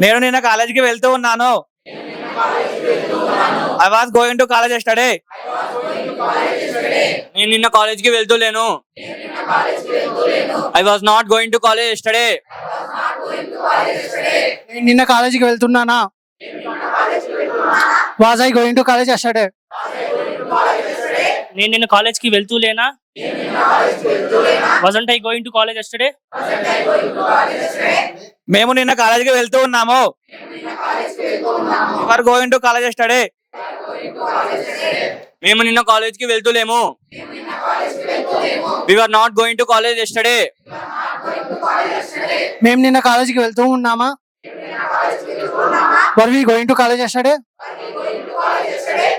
నేను నిన్న కాలేజీకి వెళ్తూ ఉన్నాను. I was going to college yesterday. నేను నిన్న కాలేజీకి వెళ్తూ లేను. I was not going to college yesterday. నేను నిన్న కాలేజీకి వెళ్తున్నానా? Was I going to college yesterday? నేను నిన్న కాలేజ్కి వెళ్తూ లేనా? Wasn't I going to college yesterday? మేము నిన్న కాలేజీకి వెళ్తూ ఉన్నాము. You are going to college yesterday. మేము నిన్న కాలేజ్కి వెళ్తూ లేము. We are not going to college yesterday. మేము నిన్న కాలేజీకి వెళ్తూ ఉన్నామా? Were we going to college yesterday?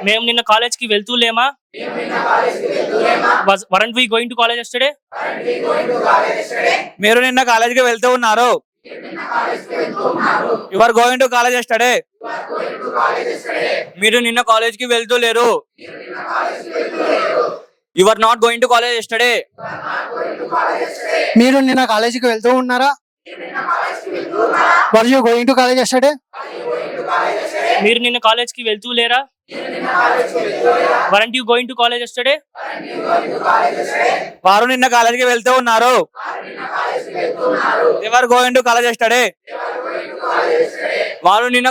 మేము నిన్న కాలేజ్కి వెళ్తూ లేమా? Weren't we going to college yesterday? మీరు నిన్న కాలేజీకి వెళ్తూ ఉన్నారు. You are going to college yesterday. మీరు నిన్న కాలేజ్కి వెళ్తూ లేరు. You are not going to college yesterday. మీరు నిన్న కాలేజీకి వెళ్తూ ఉన్నారా? Were you going to college yesterday? మీరు నిన్న కాలేజ్కి వెళ్తూ లేరా? Weren't you going to college yesterday? వారు నిన్న కాలేజీకి వెళ్తూ ఉన్నారు. They are going to college yesterday. వారు నిన్న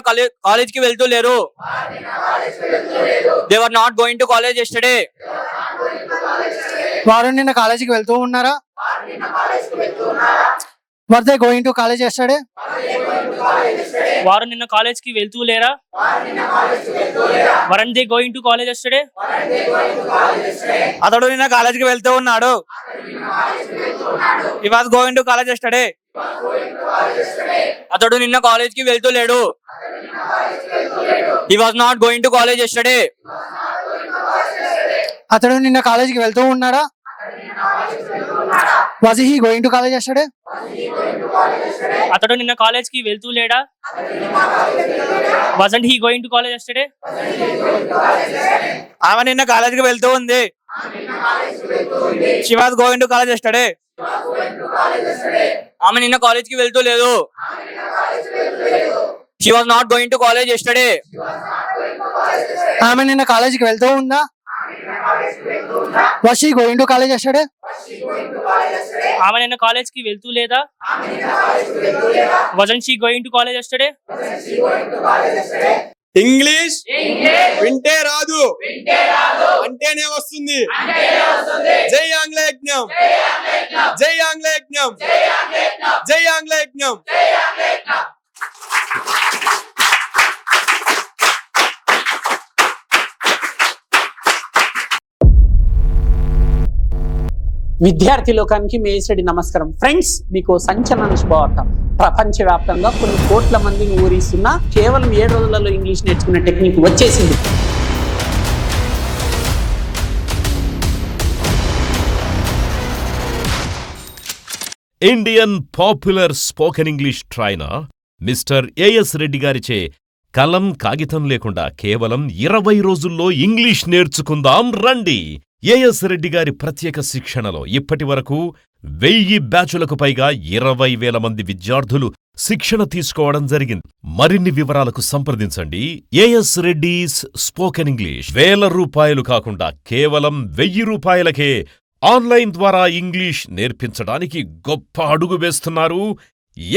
కాలేజ్కి వెళ్తూ లేరు. They are not going to college yesterday. వారు నిన్న కాలేజీకి వెళ్తూ ఉన్నారా? Were they going to college yesterday? వారు నిన్న కాలేజ్కి వెళ్తూ లేరా? Weren't they going to college yesterday? అతడు నిన్న కాలేజీకి వెళ్తూ ఉన్నాడు. He was going to college yesterday. అతడు నిన్న కాలేజ్కి వెళ్తూ లేడు. He was not going to college yesterday. అతడు నిన్న కాలేజీకి వెళ్తూ ఉన్నాడా? Was he going to college yesterday? అతడు నిన్న కాలేజ్కి వెళ్తూ లేడా? Wasn't he going to college yesterday? ఆమె నిన్న కాలేజీకి వెళ్తూ ఉంది. She was going to college yesterday. ఆమె నిన్న కాలేజ్కి వెళ్తూ లేదు. She was not going to college yesterday. ఆమె నిన్న కాలేజీకి వెళ్తూ ఉందా? Was she going to college yesterday? ఆమె నిన్న కాలేజ్కి వెళ్తూ లేదా? Wasn't she going to college yesterday? English వింటే రాదు అంటేనే వస్తుంది. జై ఆంగ్ల యజ్ఞం, జై ఆంగ్ల యజ్ఞం, జై ఆంగ్ల యజ్ఞం. విద్యార్థి లోకానికి మేసడి నమస్కారం. ఫ్రెండ్స్, మీకు సంచలన శుభవార్త. ప్రపంచవ్యాప్తంగా కొన్ని కోట్ల మందిని ఊరిస్తున్న కేవలం 7 రోజులలో ఇంగ్లీష్ నేర్చుకునే టెక్నిక్ వచ్చేసింది. Indian popular spoken English trainer mister A S Reddy గారిచే కలం కాగితం లేకుండా కేవలం 20 రోజుల్లో ఇంగ్లీష్ నేర్చుకుందాం రండి. ఏఎస్ రెడ్డి గారి ప్రత్యేక శిక్షణలో ఇప్పటి వరకు 1000 బ్యాచులకు పైగా 20,000 మంది విద్యార్థులు శిక్షణ తీసుకోవడం జరిగింది. మరిన్ని వివరాలకు సంప్రదించండి. As Reddy's spoken English. ₹1000 కాకుండా కేవలం ₹1000కే ఆన్లైన్ ద్వారా ఇంగ్లీష్ నేర్పించడానికి గొప్ప అడుగు వేస్తున్నారు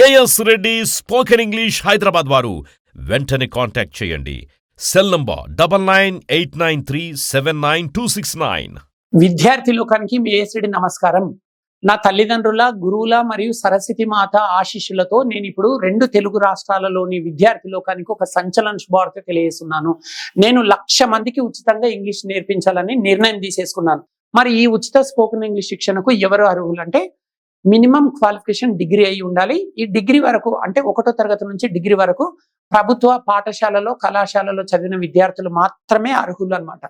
ఏఎస్ రెడ్డి స్పోకెన్ ఇంగ్లీష్ హైదరాబాద్ వారు. వెంటనే కాంటాక్ట్ చేయండి. Cell number 9989379269. విద్యార్థి లోకానికి మేసడి నమస్కారం. నా తల్లిదండ్రుల, గురువుల మరియు సరస్వతి మాత ఆశీస్సులతో నేను ఇప్పుడు 2 తెలుగు రాష్ట్రాలలోని విద్యార్థి లోకానికి ఒక సంచలన శుభవార్త తెలియజేస్తున్నాను. నేను 1,00,000 మందికి ఉచితంగా ఇంగ్లీష్ నేర్పించాలని నిర్ణయం తీసేసుకున్నాను. మరి ఈ ఉచిత స్పోకెన్ ఇంగ్లీష్ శిక్షణకు ఎవరు అర్హులు అంటే, మినిమం క్వాలిఫికేషన్ డిగ్రీ అయి ఉండాలి. ఈ డిగ్రీ వరకు అంటే 1వ తరగతి నుంచి డిగ్రీ వరకు ప్రభుత్వ పాఠశాలలో, కళాశాలలో చదివిన విద్యార్థులు మాత్రమే అర్హులు అన్నమాట.